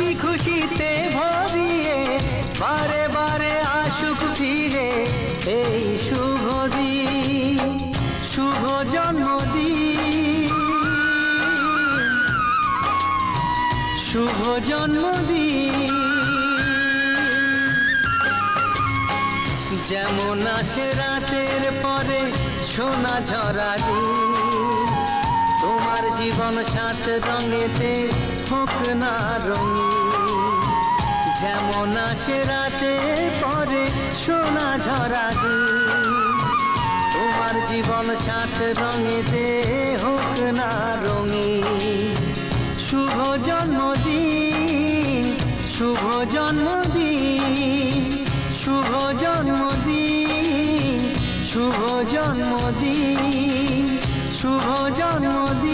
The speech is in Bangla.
হাসি খুশিতে ভরিয়ে বারে বারে আসুক ফিরে এই শুভ দিন, শুভ জন্মদিন, শুভ জন্মদিন। যেমন আসে রাতের পরে সোনা ঝরা দিন, তোমার জীবন সাত রঙেতে হোক না রঙিন। যেমন আসে রাতের পরে সোনা ঝরা দিন, তোমার জীবন সাত রঙেতে হোক না রঙিন। শুভ জন্মদিন, শুভ জন্মদিন, শুভ জন্মদিন, শুভ জন্মদিন, শুভ জন্মদিন।